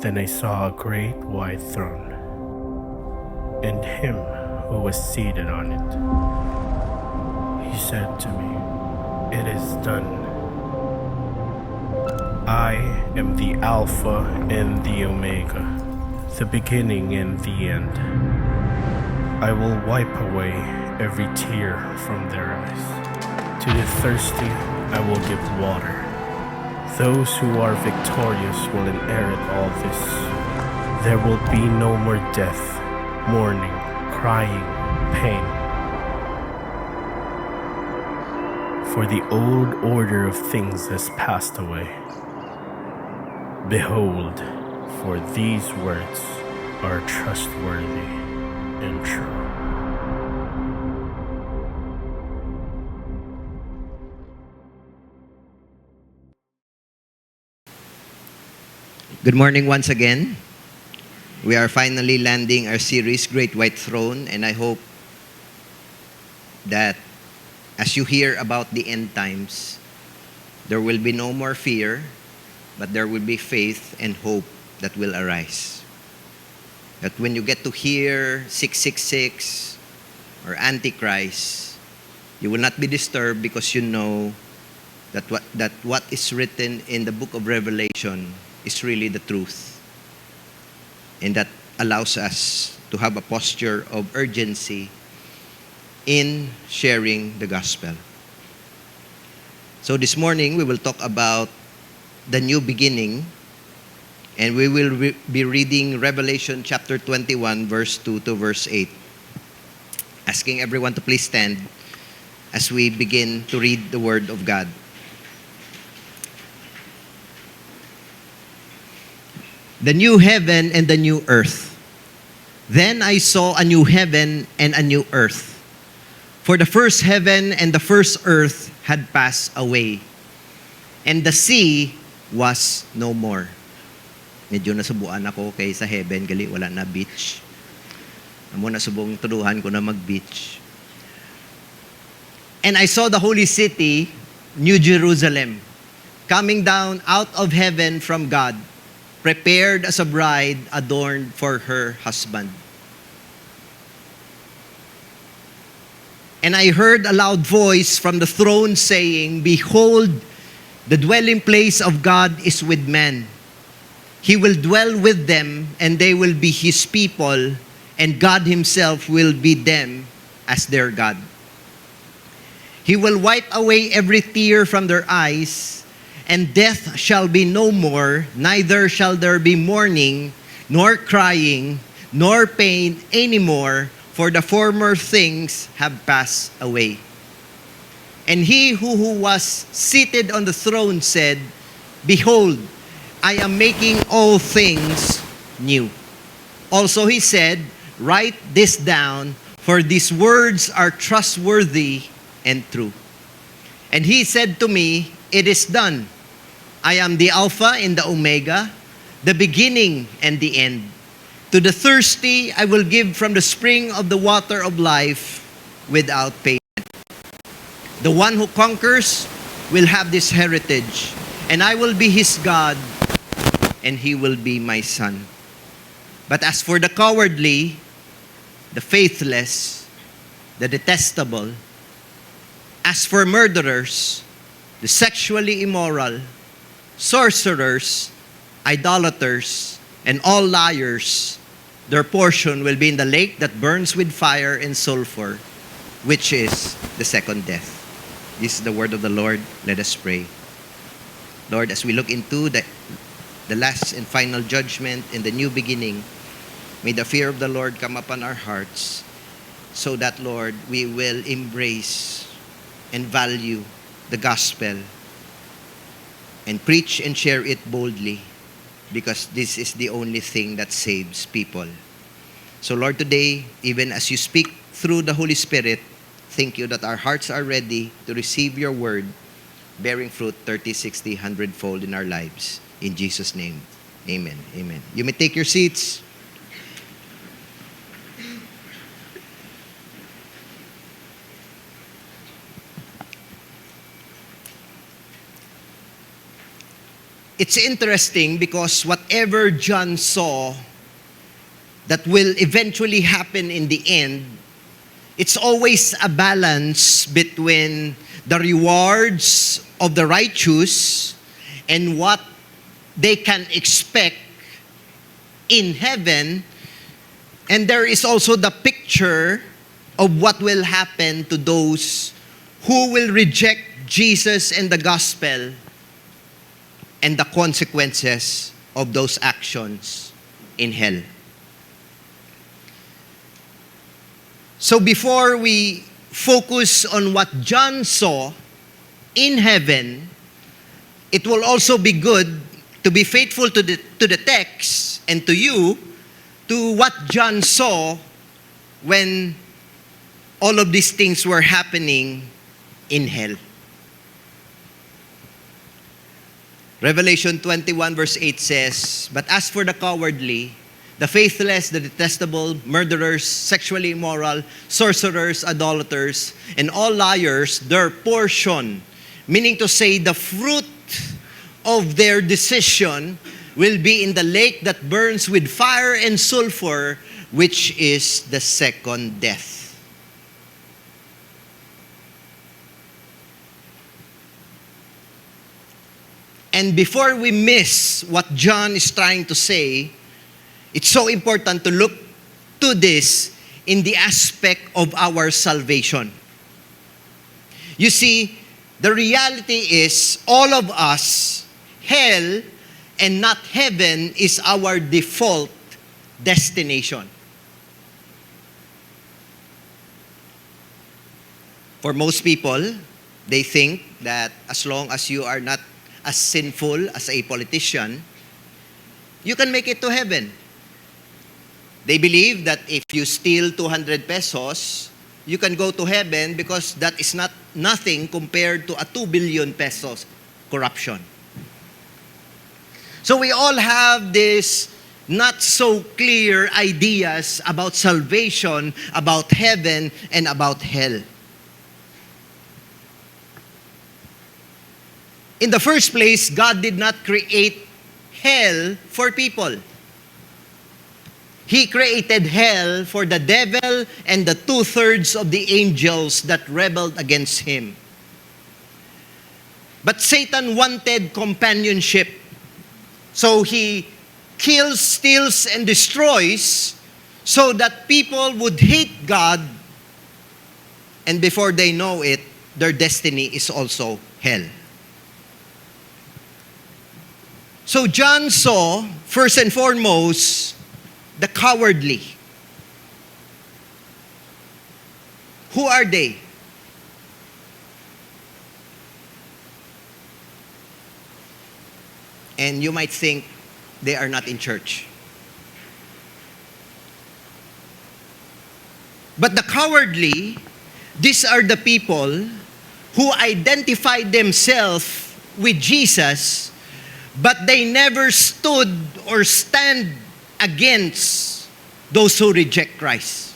Then I saw a great white throne, and him who was seated on it. He said to me, "It is done. I am the Alpha and the Omega, the beginning and the end. I will wipe away every tear from their eyes. To the thirsty I will give water. Those who are victorious will inherit all this. There will be no more death, mourning, crying, pain. For the old order of things has passed away. Behold, for these words are trustworthy and true." Good morning once again. We are finally landing our series, Great White Throne, and I hope that as you hear about the end times, there will be no more fear, but there will be faith and hope that will arise. That when you get to hear 666 or Antichrist, you will not be disturbed because you know that what is written in the book of Revelation is really the truth. And that allows us to have a posture of urgency in sharing the gospel. So this morning, we will talk about the new beginning, and we will be reading Revelation chapter 21, verse 2 to verse 8. Asking everyone to please stand as we begin to read the Word of God. The new heaven and the new earth. Then I saw a new heaven and a new earth. For the first heaven and the first earth had passed away, and the sea was no more. Medyo nasubuan ako kay sa heaven, gali wala na beach. Amo na subong tuduhan ko na mag-beach. And I saw the holy city, New Jerusalem, coming down out of heaven from God, prepared as a bride adorned for her husband. And I heard a loud voice from the throne saying, "Behold, the dwelling place of God is with men. He will dwell with them, and they will be His people, and God Himself will be them as their God. He will wipe away every tear from their eyes, and death shall be no more, neither shall there be mourning, nor crying, nor pain anymore, for the former things have passed away." And he who was seated on the throne said, "Behold, I am making all things new." Also he said, "Write this down, for these words are trustworthy and true." And he said to me, "It is done. I am the Alpha and the Omega, the beginning and the end. To the thirsty I will give from the spring of the water of life without payment. The one who conquers will have this heritage, and I will be his God, and he will be my son. But as for the cowardly, the faithless, the detestable, as for murderers, the sexually immoral, sorcerers, idolaters, and all liars, their portion will be in the lake that burns with fire and sulfur, which is the second death." This is the word of the Lord. Let us pray. Lord, as we look into the last and final judgment and the new beginning, may the fear of the Lord come upon our hearts, so that, Lord, we will embrace and value the gospel and preach and share it boldly, because this is the only thing that saves people. So, Lord, today, even as you speak through the Holy Spirit, thank you that our hearts are ready to receive your word, bearing fruit 30, 60, 100-fold in our lives. In Jesus' name, amen. Amen. You may take your seats. it's interesting because whatever John saw that will eventually happen in the end, it's always a balance between the rewards of the righteous and what they can expect in heaven. And there is also the picture of what will happen to those who will reject Jesus and the gospel and the consequences of those actions in hell. So before we focus on what John saw in heaven, it will also be good to be faithful to the text and to you, to what John saw when all of these things were happening in hell. Revelation 21 verse 8 says, "But as for the cowardly, the faithless, the detestable, murderers, sexually immoral, sorcerers, idolaters, and all liars, their portion," meaning to say the fruit of their decision, "will be in the lake that burns with fire and sulfur, which is the second death." And before we miss what John is trying to say, it's so important to look to this in the aspect of our salvation. You see, the reality is all of us, hell and not heaven is our default destination. For most people, they think that as long as you are not as sinful as a politician, you can make it to heaven. They believe that if you steal 200 pesos, you can go to heaven because that is not nothing compared to a 2 billion pesos corruption. So we all have this not so clear ideas about salvation, about heaven, and about hell. In the first place, God did not create hell for people. He created hell for the devil and the 2/3 of the angels that rebelled against him. But Satan wanted companionship. So he kills, steals, and destroys so that people would hate God, and before they know it, their destiny is also hell. So John saw, first and foremost, the cowardly. Who are they? And you might think they are not in church. But the cowardly, these are the people who identify themselves with Jesus, but they never stood or stand against those who reject Christ.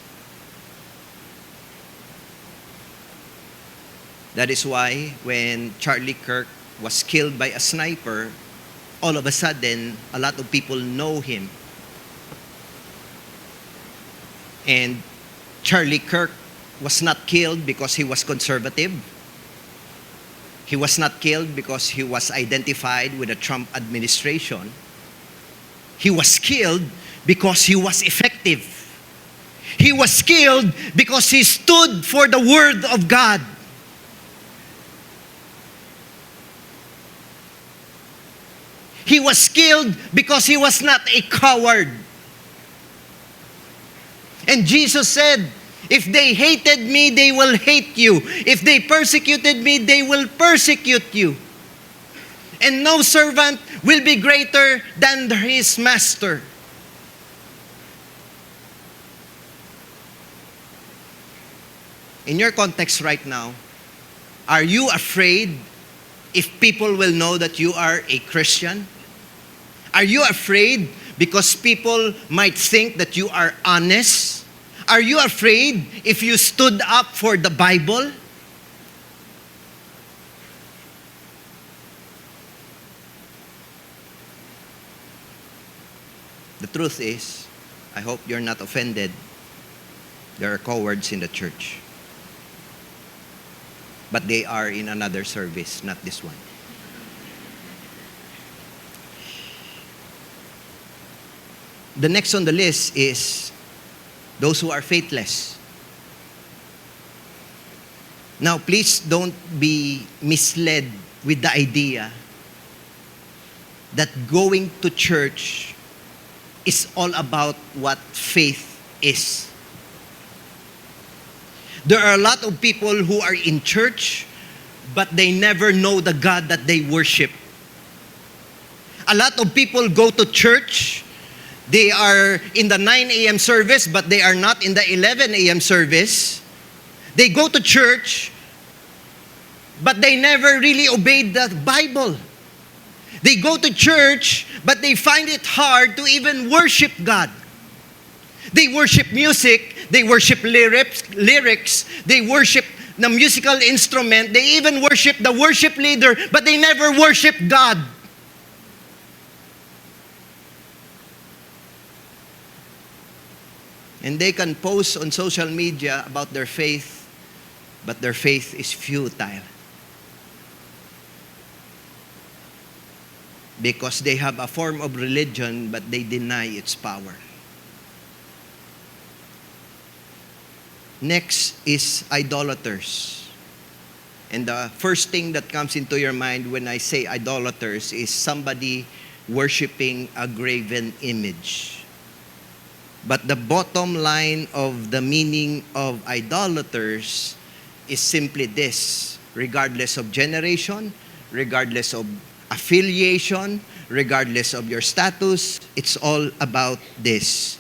That is why when Charlie Kirk was killed by a sniper, all of a sudden, a lot of people know him. And Charlie Kirk was not killed because he was conservative. He was not killed because he was identified with the Trump administration. He was killed because he was effective. He was killed because he stood for the Word of God. He was killed because he was not a coward. And Jesus said, if they hated me, they will hate you. If they persecuted me, they will persecute you. And no servant will be greater than his master. In your context right now, are you afraid if people will know that you are a Christian? Are you afraid because people might think that you are honest? Are you afraid if you stood up for the Bible? The truth is, I hope you're not offended, there are cowards in the church. But they are in another service, not this one. The next on the list is those who are faithless. Now, please don't be misled with the idea that going to church is all about what faith is. There are a lot of people who are in church, but they never know the God that they worship. A lot of people go to church, they are in the 9 a.m. service, but they are not in the 11 a.m. service. They go to church, but they never really obeyed the Bible. They go to church, but they find it hard to even worship God. They worship music, they worship lyrics, they worship the musical instrument, they even worship the worship leader, but they never worship God. And they can post on social media about their faith, but their faith is futile. Because they have a form of religion, but they deny its power. Next is idolaters. And the first thing that comes into your mind when I say idolaters is somebody worshiping a graven image. But the bottom line of the meaning of idolaters is simply this: regardless of generation, regardless of affiliation, regardless of your status, it's all about this: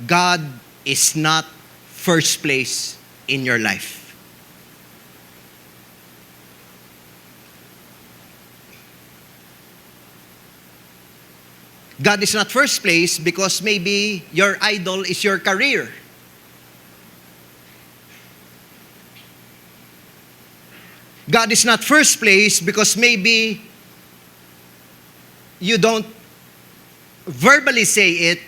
God is not first place in your life. God is not first place because maybe your idol is your career. God is not first place because maybe you don't verbally say it,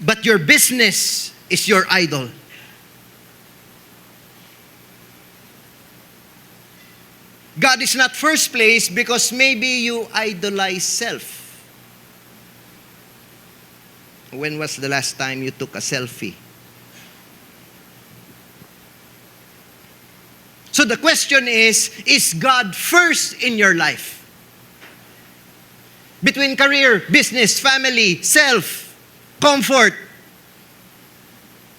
but your business is your idol. God is not first place because maybe you idolize self. When was the last time you took a selfie? So the question is God first in your life? Between career, business, family, self, comfort.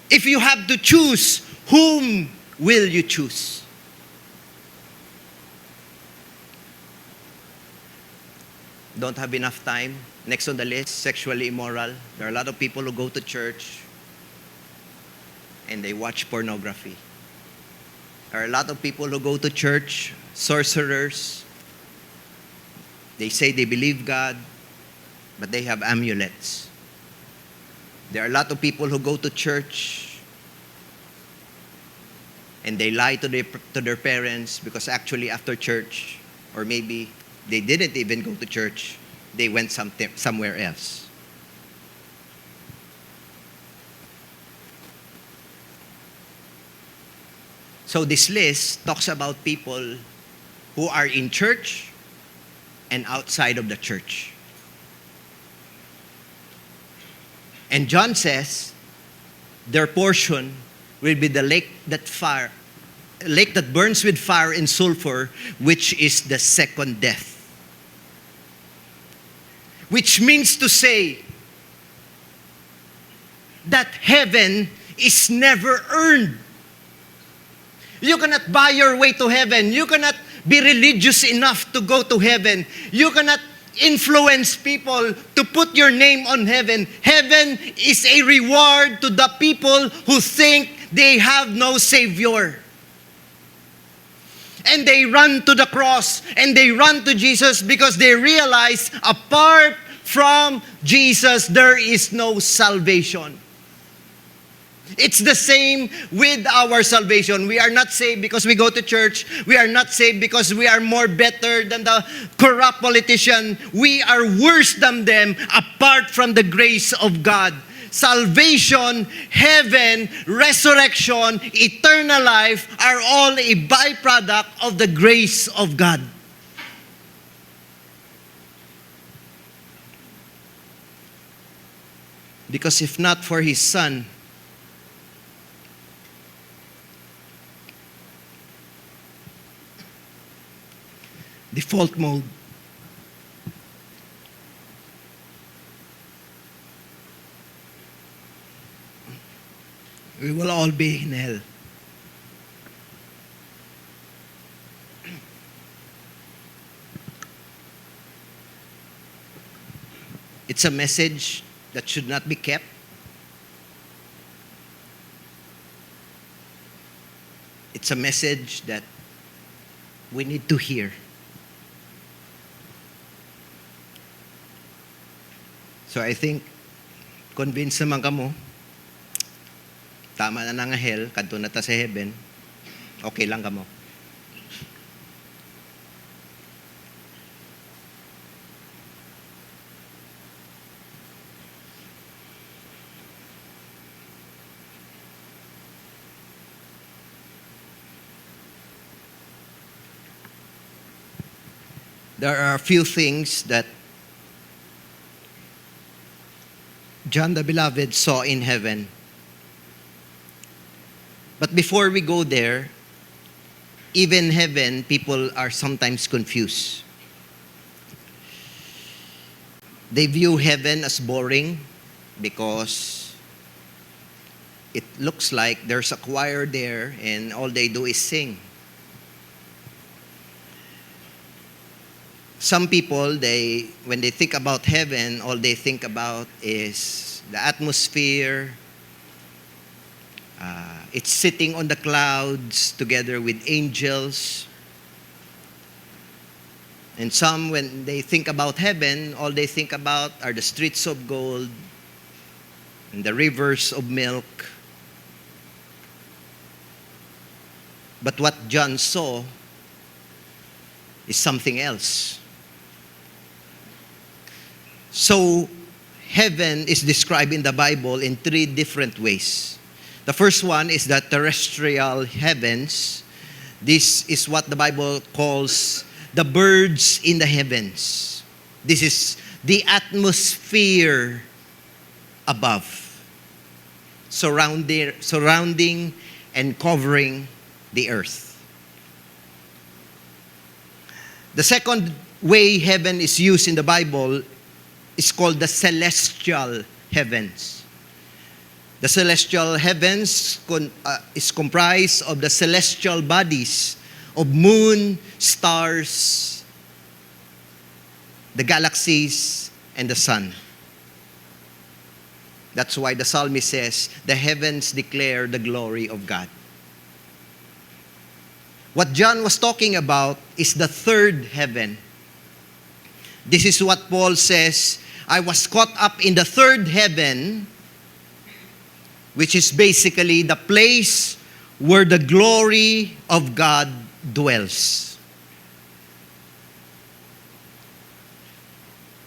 If you have to choose, whom will you choose? Don't have enough time. Next on the list, sexually immoral. There are a lot of people who go to church and they watch pornography. There are a lot of people who go to church, sorcerers. They say they believe God, but they have amulets. There are a lot of people who go to church and they lie to their parents because actually after church, or maybe they didn't even go to church, they went somewhere else. So this list talks about people who are in church and outside of the church. And John says their portion will be the lake that burns with fire and sulfur, which is the second death. Which means to say that heaven is never earned. You cannot buy your way to heaven. You cannot be religious enough to go to heaven. You cannot influence people to put your name on heaven. Heaven is a reward to the people who think they have no Savior. And they run to the cross and they run to Jesus because they realize apart from Jesus, there is no salvation. It's the same with our salvation. We are not saved because we go to church. We are not saved because we are more better than the corrupt politician. We are worse than them apart from the grace of God. Salvation, heaven, resurrection, eternal life are all a byproduct of the grace of God. Because if not for His Son, default mode, we will all be in hell. It's a message that should not be kept. It's a message that we need to hear. So I think, convinced naman kamo, tama na nga hell, kadto na ta sa heaven, okay lang kamo. There are a few things that John the Beloved saw in heaven. But before we go there, even heaven, people are sometimes confused. They view heaven as boring because it looks like there's a choir there and all they do is sing. Some people, when they think about heaven, all they think about is the atmosphere. It's sitting on the clouds together with angels. And some, when they think about heaven, all they think about are the streets of gold and the rivers of milk. But what John saw is something else. So, heaven is described in the Bible in three different ways. The first one is the terrestrial heavens. This is what the Bible calls the birds in the heavens. This is the atmosphere above, surrounding and covering the earth. The second way heaven is used in the Bible is called the celestial heavens. The celestial heavens is comprised of the celestial bodies of moon, stars, the galaxies, and the sun. That's why the psalmist says, the heavens declare the glory of God. What John was talking about is the third heaven. This is what Paul says, I was caught up in the third heaven, which is basically the place where the glory of God dwells.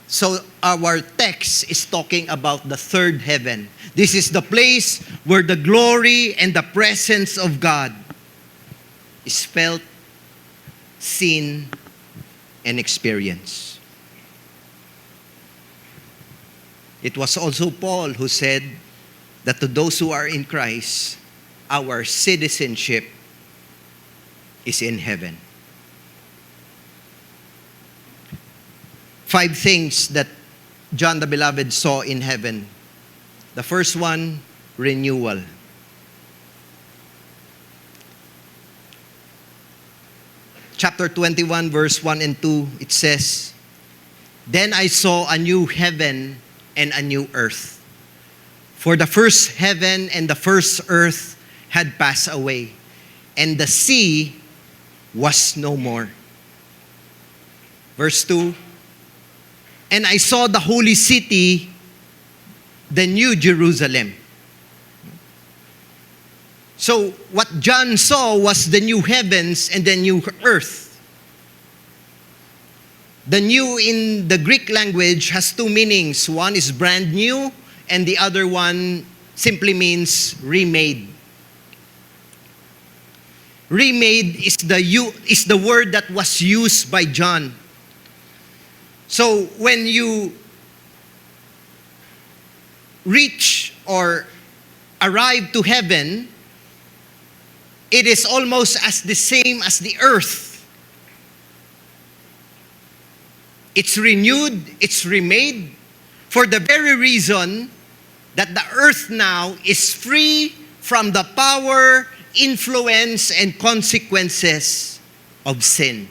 So our text is talking about the third heaven. This is the place where the glory and the presence of God is felt, seen, and experienced. It was also Paul who said that to those who are in Christ, our citizenship is in heaven. 5 things that John the Beloved saw in heaven. The first one, renewal. Chapter 21, verse 1 and 2, it says, Then I saw a new heaven and a new earth. For the first heaven and the first earth had passed away, and the sea was no more. Verse 2, And I saw the holy city, the new Jerusalem. So what John saw was the new heavens and the new earth. The new in the Greek language has two meanings. One is brand new, and the other one simply means remade. Remade is the word that was used by John. So when you reach or arrive to heaven, it is almost as the same as the earth. It's renewed, it's remade, for the very reason that the earth now is free from the power, influence, and consequences of sin.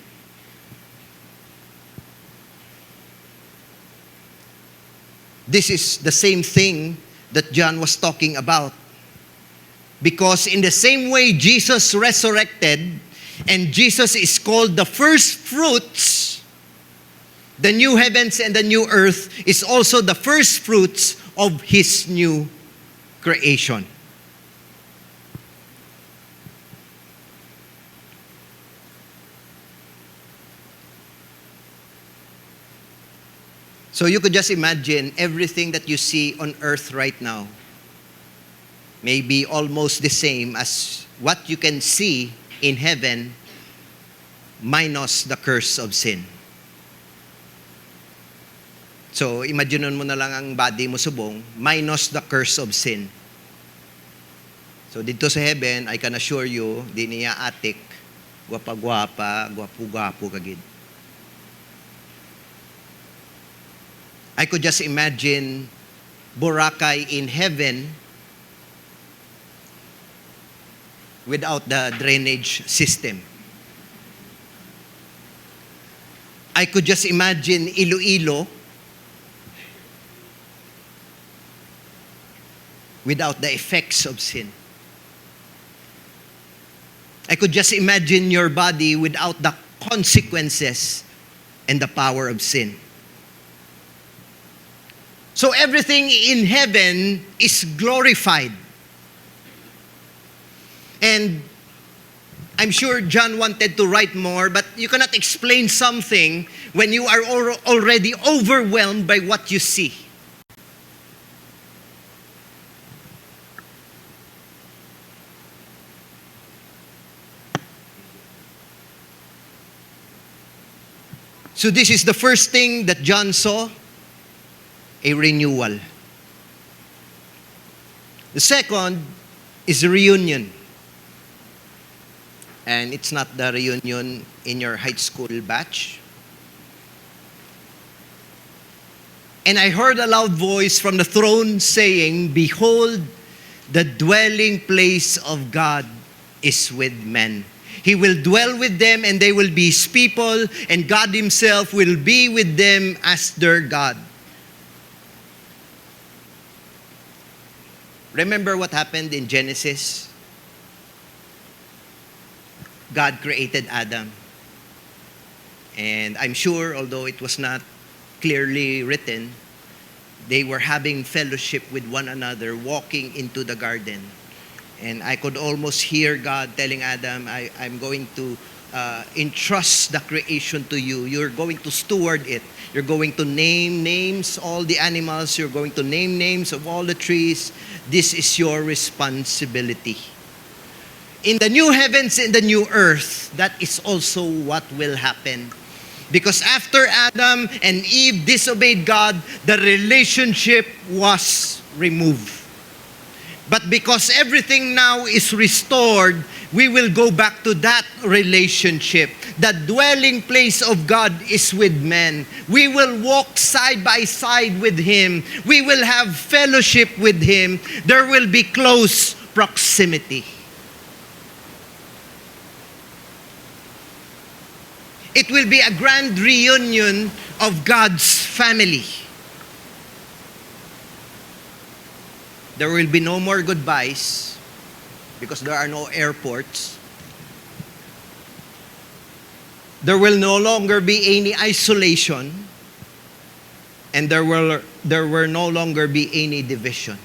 This is the same thing that John was talking about. Because in the same way Jesus resurrected, and Jesus is called the first fruits, the new heavens and the new earth is also the first fruits of His new creation. So you could just imagine everything that you see on earth right now may be almost the same as what you can see in heaven minus the curse of sin. So, imagine mo na lang ang body mo subong minus the curse of sin. So, dito sa heaven, I can assure you, di niya atik, gwapa-gwapa, gwapo-gwapo kagid. I could just imagine Boracay in heaven without the drainage system. I could just imagine Iloilo without the effects of sin. I could just imagine your body without the consequences and the power of sin. So everything in heaven is glorified. And I'm sure John wanted to write more, but you cannot explain something when you are already overwhelmed by what you see. So this is the first thing that John saw, a renewal. The second is a reunion. And it's not the reunion in your high school batch. And I heard a loud voice from the throne saying, "Behold, the dwelling place of God is with men. He will dwell with them, and they will be His people, and God Himself will be with them as their God." Remember what happened in Genesis? God created Adam. And I'm sure, although it was not clearly written, they were having fellowship with one another, walking into the garden. And I could almost hear God telling Adam, I'm going to entrust the creation to you. You're going to steward it. You're going to name names, all the animals. You're going to name names of all the trees. This is your responsibility. In the new heavens and the new earth, that is also what will happen. Because after Adam and Eve disobeyed God, the relationship was removed. But because everything now is restored, we will go back to that relationship. The dwelling place of God is with men. We will walk side by side with Him. We will have fellowship with Him. There will be close proximity. It will be a grand reunion of God's family. There will be no more goodbyes because there are no airports. There will no longer be any isolation, and there will no longer be any division.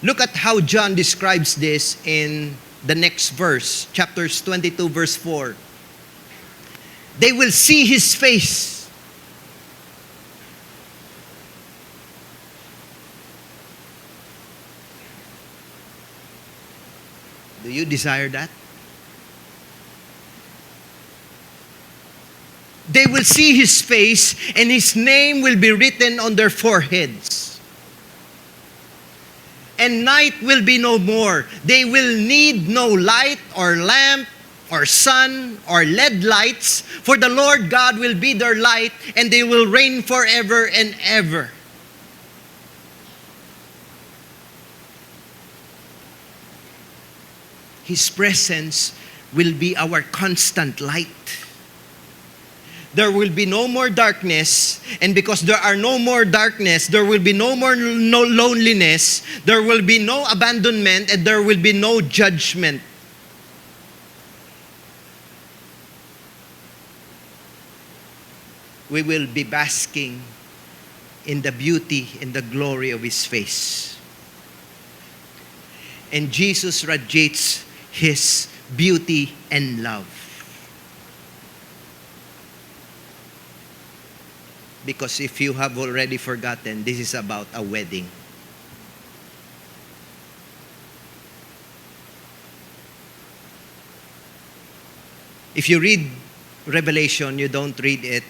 Look at how John describes this in the next verse, chapters 22, verse 4. They will see his face. Do you desire that? They will see his face, and his name will be written on their foreheads. And night will be no more. They will need no light or lamp or sun or LED lights, for the Lord God will be their light, and they will reign forever and ever. His presence will be our constant light. There will be no more darkness, and because there are no more darkness, there will be no more loneliness, there will be no abandonment, and there will be no judgment. We will be basking in the beauty and the glory of his face. And Jesus radiates his beauty and love. Because if you have already forgotten, this is about a wedding. If you read Revelation, you don't read it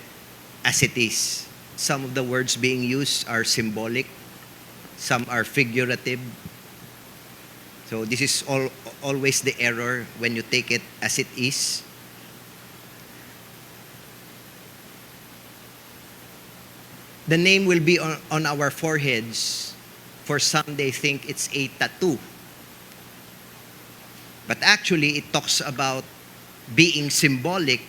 as it is. Some of the words being used are symbolic. Some are figurative. So this is always the error when you take it as it is. The name will be on our foreheads. For some, they think it's a tattoo. But actually, it talks about being symbolic,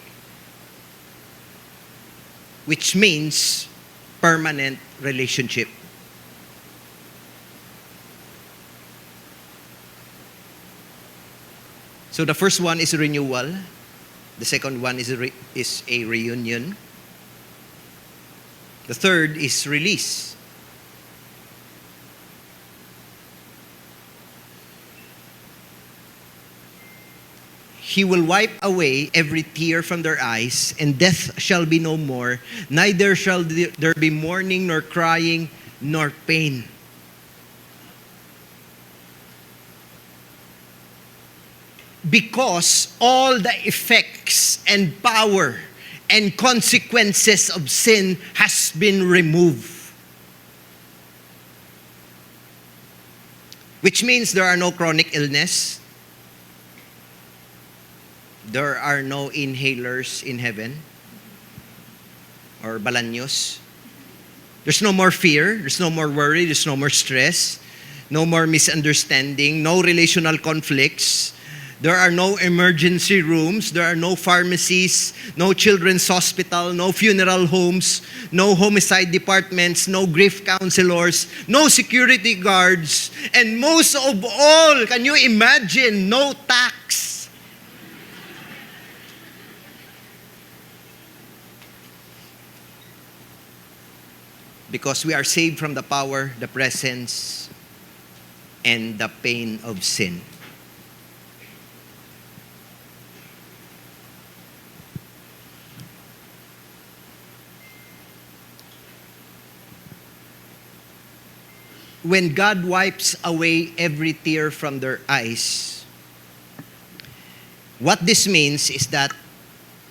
which means permanent relationship. So the first one is renewal. The second one is a reunion. The third is release. He will wipe away every tear from their eyes, and death shall be no more. Neither shall there be mourning, nor crying, nor pain. Because all the effects and power and consequences of sin has been removed. Which means there are no chronic illness. There are no inhalers in heaven or balanyos. There's no more fear. There's no more worry. There's no more stress. No more misunderstanding. No relational conflicts. There are no emergency rooms. There are no pharmacies, no children's hospital, no funeral homes, no homicide departments, no grief counselors, no security guards, and most of all, can you imagine, no tax? Because we are saved from the power, the presence, and the pain of sin. When God wipes away every tear from their eyes, what this means is that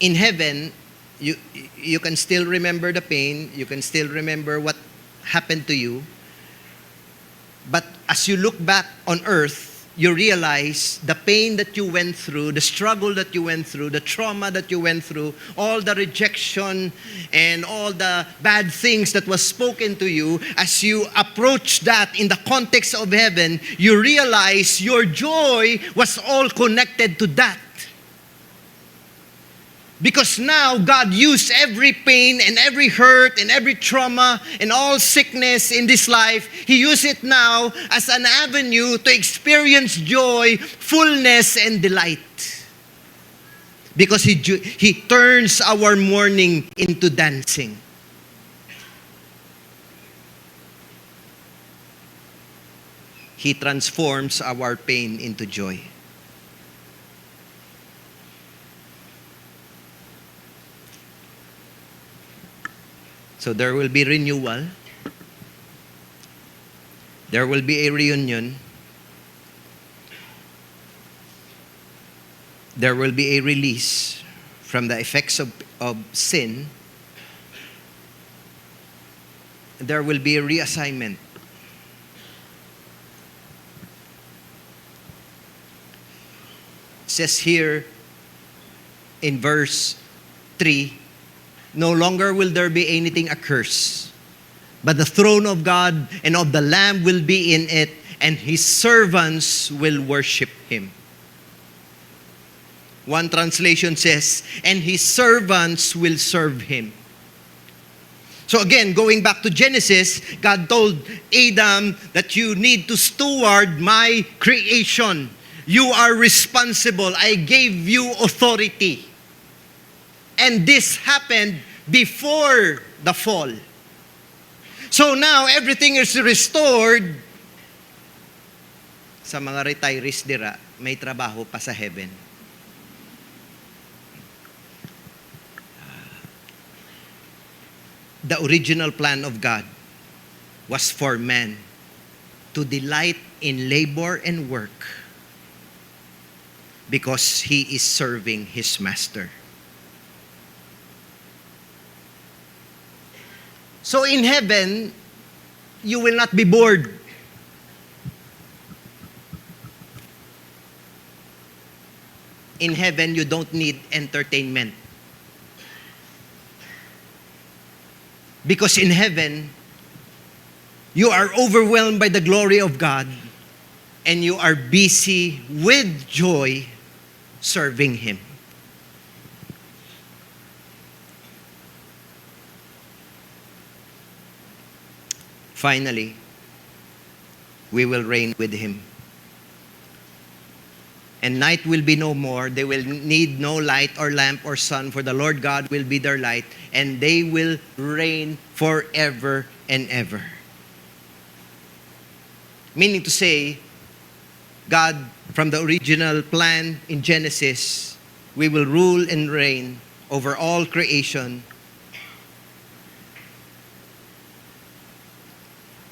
in heaven, you can still remember the pain, you can still remember what happened to you, but as you look back on earth, you realize the pain that you went through, the struggle that you went through, the trauma that you went through, all the rejection and all the bad things that was spoken to you, as you approach that in the context of heaven, you realize your joy was all connected to that. Because now God used every pain and every hurt and every trauma and all sickness in this life, He used it now as an avenue to experience joy, fullness, and delight. Because He turns our mourning into dancing. He transforms our pain into joy. So there will be renewal. There will be a reunion. There will be a release from the effects of sin. There will be a reassignment. It says here in verse 3, no longer will there be anything accursed, but the throne of God and of the Lamb will be in it, and His servants will worship Him. One translation says, and His servants will serve Him. So again, going back to Genesis, God told Adam that you need to steward my creation. You are responsible. I gave you authority. And this happened before the fall. So now, everything is restored. Sa mga retirees dira, may trabaho pa sa heaven. The original plan of God was for man to delight in labor and work because he is serving his master. So in heaven, you will not be bored. In heaven, you don't need entertainment. Because in heaven, you are overwhelmed by the glory of God and you are busy with joy serving Him. Finally, we will reign with Him. And night will be no more. They will need no light or lamp or sun, for the Lord God will be their light, and they will reign forever and ever. Meaning to say, God, from the original plan in Genesis, we will rule and reign over all creation.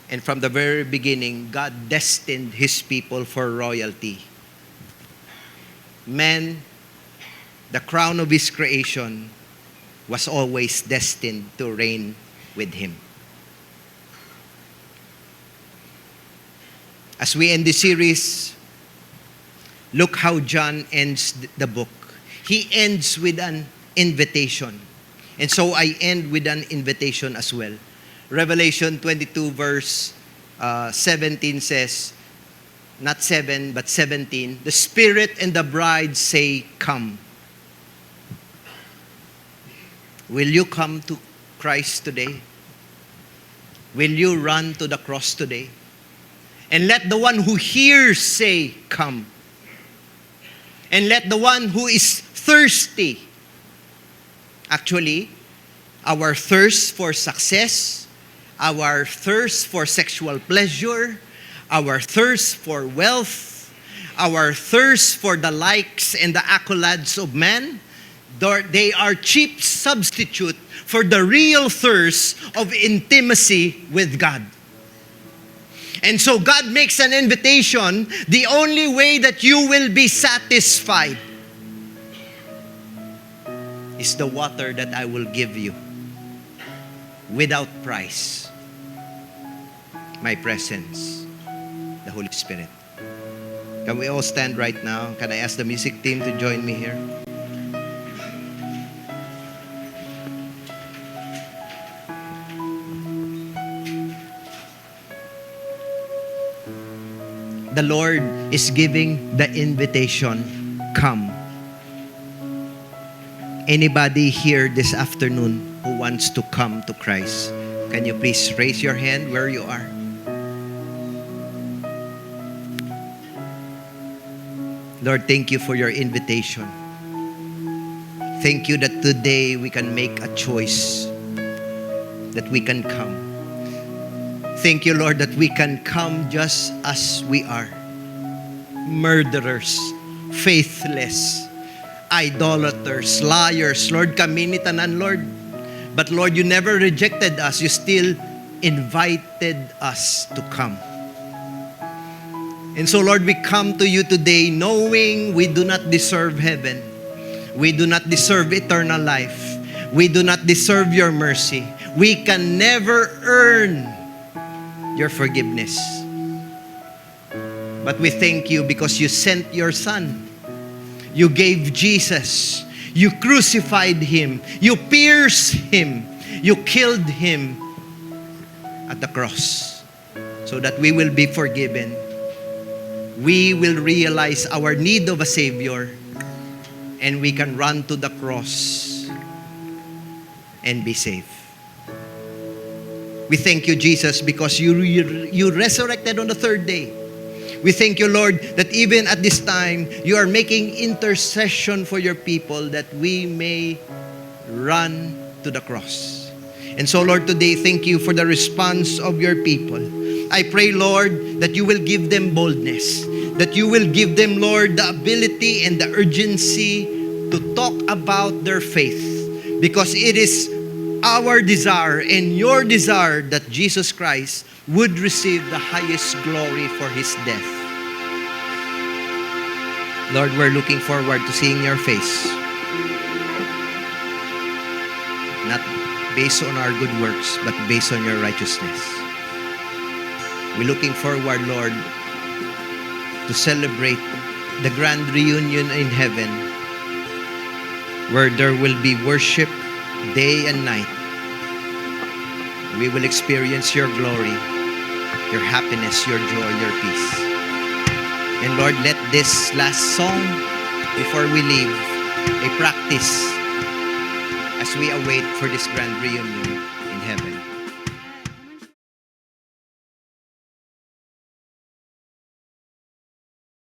And from the very beginning, God destined His people for royalty. Man, the crown of His creation, was always destined to reign with Him. As we end the series, look how John ends the book. He ends with an invitation. And so I end with an invitation as well. Revelation 22 verse 17 says, not 7, but 17, the Spirit and the bride say, come. Will you come to Christ today? Will you run to the cross today? And let the one who hears say, come. And let the one who is thirsty, actually, our thirst for success, our thirst for sexual pleasure, our thirst for wealth, our thirst for the likes and the accolades of man, they are cheap substitute for the real thirst of intimacy with God. And so God makes an invitation, the only way that you will be satisfied is the water that I will give you without price. My presence, the Holy Spirit. Can we all stand right now? Can I ask the music team to join me here? The Lord is giving the invitation, come. Anybody here this afternoon who wants to come to Christ, can you please raise your hand where you are? Lord, thank you for your invitation. Thank you that today we can make a choice that we can come. Thank you, Lord, that we can come just as we are. Murderers, faithless, idolaters, liars. Lord, kami ni tanan, Lord. But Lord, you never rejected us. You still invited us to come. And so, Lord, we come to you today knowing we do not deserve heaven. We do not deserve eternal life. We do not deserve your mercy. We can never earn your forgiveness. But we thank you because you sent your Son. You gave Jesus. You crucified him. You pierced him. You killed him at the cross so that we will be forgiven. We will realize our need of a Savior, and we can run to the cross and be saved. We thank you, Jesus, because you resurrected on the third day. We thank you, Lord, that even at this time, you are making intercession for your people that we may run to the cross. And so, Lord, today, thank you for the response of your people. I pray, Lord, that you will give them boldness, that you will give them, Lord, the ability and the urgency to talk about their faith, because it is our desire and your desire that Jesus Christ would receive the highest glory for his death. Lord, we're looking forward to seeing your face, not based on our good works, but based on your righteousness. We're looking forward, Lord, to celebrate the grand reunion in heaven, where there will be worship day and night. We will experience your glory, your happiness, your joy, your peace. And Lord, let this last song before we leave a practice as we await for this grand reunion in heaven.